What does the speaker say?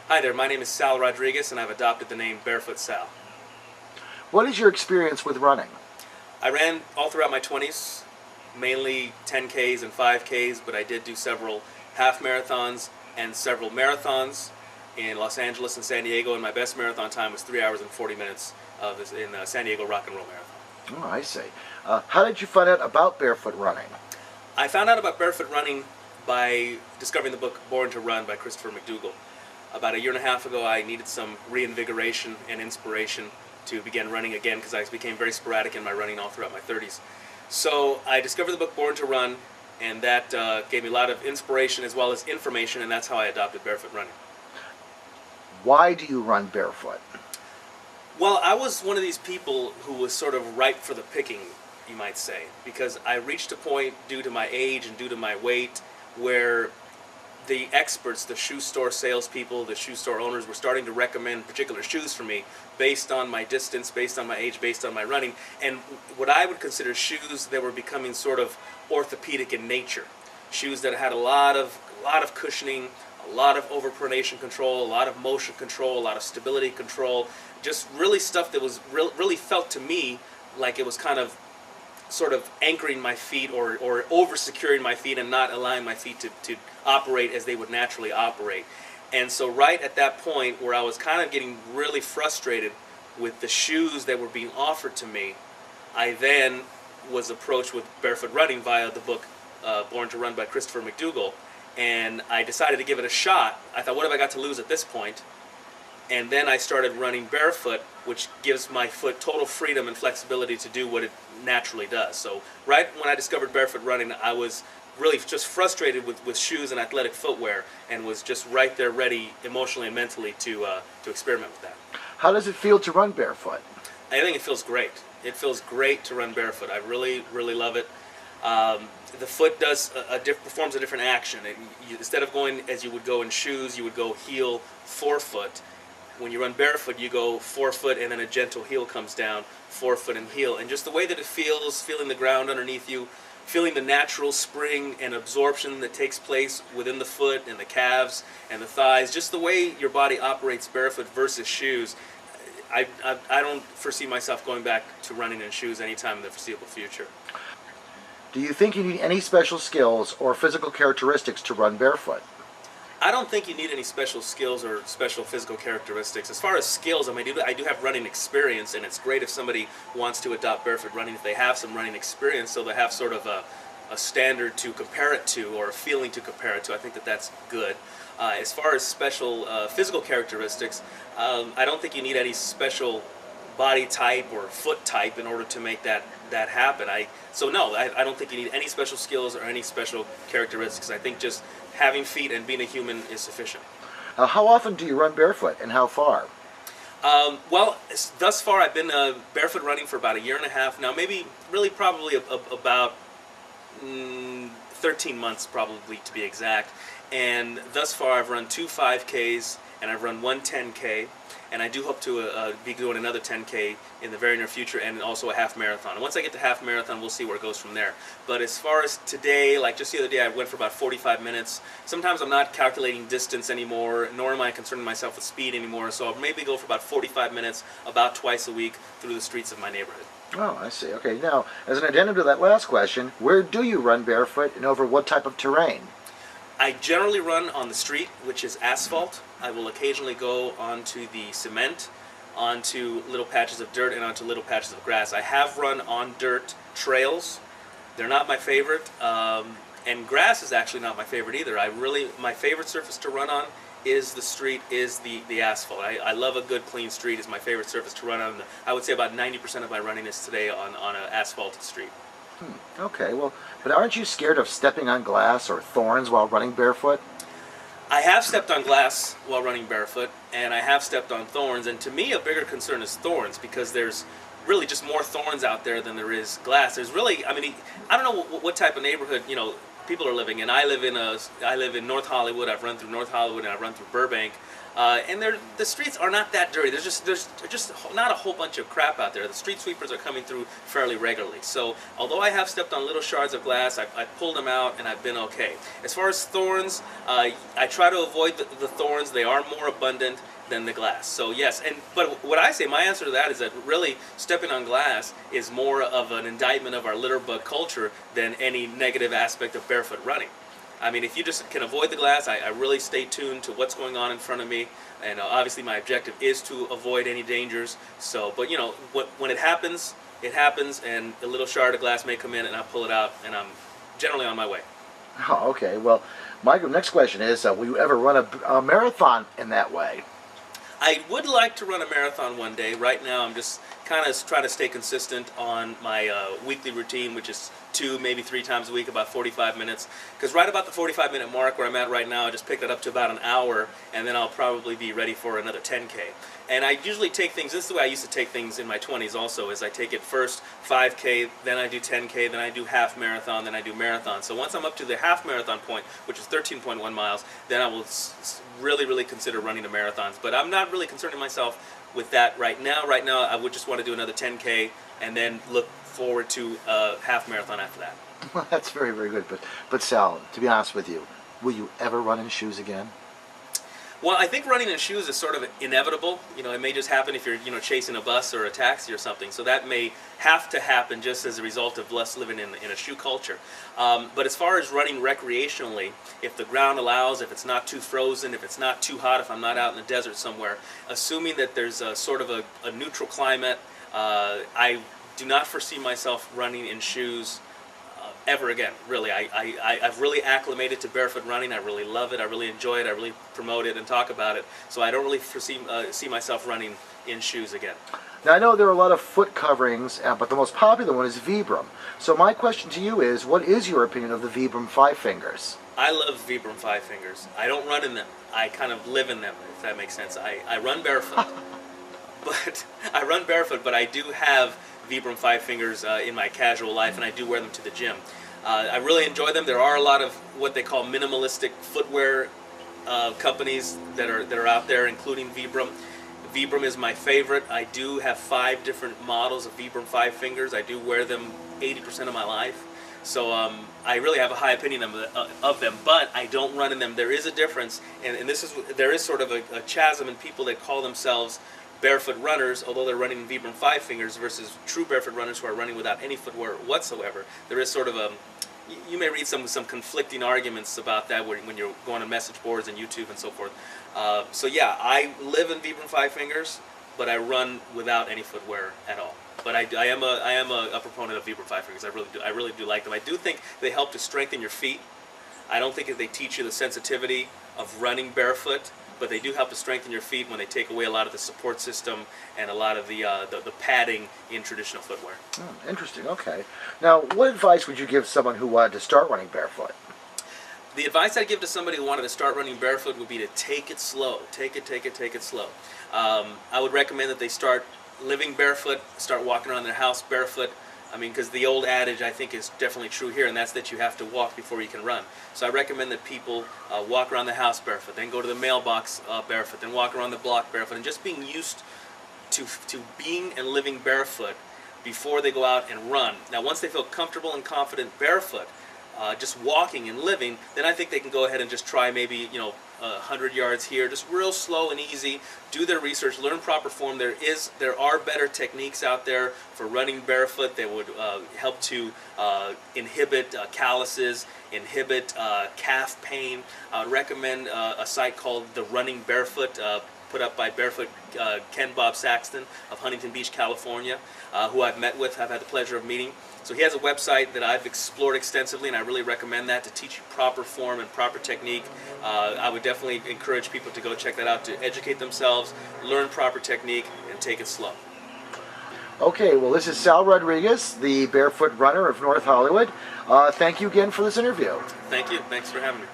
Hi there, my name is Sal Rodriguez and I've adopted the name Barefoot Sal. What is your experience with running? I ran all throughout my 20s, mainly 10Ks and 5Ks, but I did do several half marathons and several marathons in Los Angeles and San Diego, and my best marathon time was 3 hours and 40 minutes in the San Diego Rock and Roll Marathon. Oh, I see. How did you find out about barefoot running? I found out about barefoot running by discovering the book Born to Run by Christopher McDougall. About a year and a half ago, I needed some reinvigoration and inspiration to begin running again because I became very sporadic in my running all throughout my 30s. So I discovered the book Born to Run, and that gave me a lot of inspiration as well as information, and that's how I adopted barefoot running. Why do you run barefoot? Well, I was one of these people who was sort of ripe for the picking, you might say, because I reached a point due to my age and due to my weight where the experts, the shoe store salespeople, the shoe store owners were starting to recommend particular shoes for me based on my distance, based on my age, based on my running, and what I would consider shoes that were becoming sort of orthopedic in nature. Shoes that had a lot of cushioning, a lot of overpronation control, a lot of motion control, a lot of stability control, just really stuff that was really felt to me like it was kind of sort of anchoring my feet or over securing my feet and not allowing my feet to operate as they would naturally operate. And so right at that point where I was kind of getting really frustrated with the shoes that were being offered to me, I then was approached with barefoot running via the book Born to Run by Christopher McDougall, and I decided to give it a shot. I thought, what have I got to lose at this point? And then I started running barefoot, which gives my foot total freedom and flexibility to do what it naturally does. So right when I discovered barefoot running, I was really just frustrated with shoes and athletic footwear, and was just right there ready emotionally and mentally to experiment with that. How does it feel to run barefoot? I think it feels great. It feels great to run barefoot. I really, really love it. The foot does performs a different action. Instead of going as you would go in shoes, you would go heel, forefoot. When you run barefoot, you go forefoot and then a gentle heel comes down, forefoot and heel. And just the way that it feels, feeling the ground underneath you, feeling the natural spring and absorption that takes place within the foot and the calves and the thighs, just the way your body operates barefoot versus shoes, I don't foresee myself going back to running in shoes anytime in the foreseeable future. Do you think you need any special skills or physical characteristics to run barefoot? I don't think you need any special skills or special physical characteristics. As far as skills, I do have running experience, and it's great if somebody wants to adopt barefoot running, if they have some running experience, so they have sort of a standard to compare it to or a feeling to compare it to. I think that that's good. As far as special physical characteristics, I don't think you need any special body type or foot type in order to make that happen. So no, I don't think you need any special skills or any special characteristics. I think just having feet and being a human is sufficient. How often do you run barefoot, and how far? Well, thus far I've been barefoot running for about a year and a half now, maybe really probably about 13 months probably to be exact. And thus far I've run 2 5Ks and I've run 1 10K. And I do hope to be doing another 10K in the very near future, and also a half marathon. And once I get to half marathon, we'll see where it goes from there. But as far as today, like just the other day, I went for about 45 minutes. Sometimes I'm not calculating distance anymore, nor am I concerning myself with speed anymore. So I'll maybe go for about 45 minutes, about twice a week, through the streets of my neighborhood. Oh, I see. Okay, now, as an addendum to that last question, where do you run barefoot and over what type of terrain? I generally run on the street, which is asphalt. I will occasionally go onto the cement, onto little patches of dirt, and onto little patches of grass. I have run on dirt trails. They're not my favorite, and grass is actually not my favorite either. My favorite surface to run on is the street, is the asphalt. I love a good clean street. It's my favorite surface to run on. I would say about 90% of my running is today on an asphalted street. Okay, well, but aren't you scared of stepping on glass or thorns while running barefoot? I have stepped on glass while running barefoot, and I have stepped on thorns, and to me a bigger concern is thorns, because there's really just more thorns out there than there is glass. There's really, I don't know what type of neighborhood, people are living in. I live in North Hollywood. I've run through North Hollywood and I've run through Burbank, and the streets are not that dirty. There's just not a whole bunch of crap out there. The street sweepers are coming through fairly regularly. So although I have stepped on little shards of glass, I pulled them out and I've been okay. As far as thorns, I try to avoid the thorns. They are more abundant than the glass. So yes, but what I say, my answer to that is that really stepping on glass is more of an indictment of our litter bug culture than any negative aspect of barefoot running. I mean, if you just can avoid the glass, I really stay tuned to what's going on in front of me, and obviously my objective is to avoid any dangers. So, but you know, when it happens, and a little shard of glass may come in, and I pull it out, and I'm generally on my way. Oh, okay. Well, my next question is, will you ever run a marathon in that way? I would like to run a marathon one day. Right now, I'm just kind of trying to stay consistent on my weekly routine, which is 2, maybe 3 times a week, about 45 minutes. Because right about the 45-minute mark where I'm at right now, I just picked it up to about an hour, and then I'll probably be ready for another 10K. And I usually take things, this is the way I used to take things in my 20s also, is I take it first 5K, then I do 10K, then I do half marathon, then I do marathon. So once I'm up to the half marathon point, which is 13.1 miles, then I will really consider running the marathons. But I'm not really concerning myself with that right now. Right now, I would just want to do another 10K and then look forward to a half marathon after that. Well, that's very good. But Sal, to be honest with you, will you ever run in shoes again? Well, I think running in shoes is sort of inevitable. You know, it may just happen if you're, chasing a bus or a taxi or something. So that may have to happen just as a result of us living in a shoe culture. But as far as running recreationally, if the ground allows, if it's not too frozen, if it's not too hot, if I'm not out in the desert somewhere, assuming that there's a sort of a neutral climate, I do not foresee myself running in shoes ever again, really. I've really acclimated to barefoot running. I really love it. I really enjoy it. I really promote it and talk about it. So I don't really see myself running in shoes again. Now, I know there are a lot of foot coverings, but the most popular one is Vibram. So my question to you is, what is your opinion of the Vibram 5 Fingers? I love Vibram 5 Fingers. I don't run in them. I kind of live in them, if that makes sense. I run barefoot. But I do have Vibram 5 Fingers in my casual life, and I do wear them to the gym. I really enjoy them. There are a lot of what they call minimalistic footwear companies that are out there, including Vibram. Vibram is my favorite. I do have 5 different models of Vibram 5 Fingers. I do wear them 80% of my life. So I really have a high opinion of them, but I don't run in them. There is a difference, and there is sort of a chasm in people that call themselves barefoot runners, although they're running in Vibram 5 Fingers, versus true barefoot runners who are running without any footwear whatsoever. There is sort of you may read some conflicting arguments about that when you're going to message boards and YouTube and so forth. So yeah, I live in Vibram 5 Fingers, but I run without any footwear at all. But I am a proponent of Vibram 5 Fingers. I really do like them. I do think they help to strengthen your feet. I don't think that they teach you the sensitivity of running barefoot, but they do help to strengthen your feet when they take away a lot of the support system and a lot of the padding in traditional footwear. Interesting. Okay. Now, what advice would you give someone who wanted to start running barefoot? The advice I'd give to somebody who wanted to start running barefoot would be to take it slow. Take it slow. I would recommend that they start living barefoot, start walking around their house barefoot. I mean, because the old adage, I think, is definitely true here, and that's that you have to walk before you can run. So I recommend that people walk around the house barefoot, then go to the mailbox barefoot, then walk around the block barefoot, and just being used to being and living barefoot before they go out and run. Now, once they feel comfortable and confident barefoot, just walking and living, then I think they can go ahead and just try maybe, 100 yards here, just real slow and easy. Do their research, learn proper form. There are better techniques out there for running barefoot that would help to inhibit calluses, inhibit calf pain. I would recommend a site called The Running Barefoot, put up by Barefoot Ken Bob Saxton of Huntington Beach, California, who I've met with, I've had the pleasure of meeting. So he has a website that I've explored extensively, and I really recommend that to teach you proper form and proper technique. I would definitely encourage people to go check that out, to educate themselves, learn proper technique, and take it slow. Okay, well, this is Sal Rodriguez, the barefoot runner of North Hollywood. Thank you again for this interview. Thank you. Thanks for having me.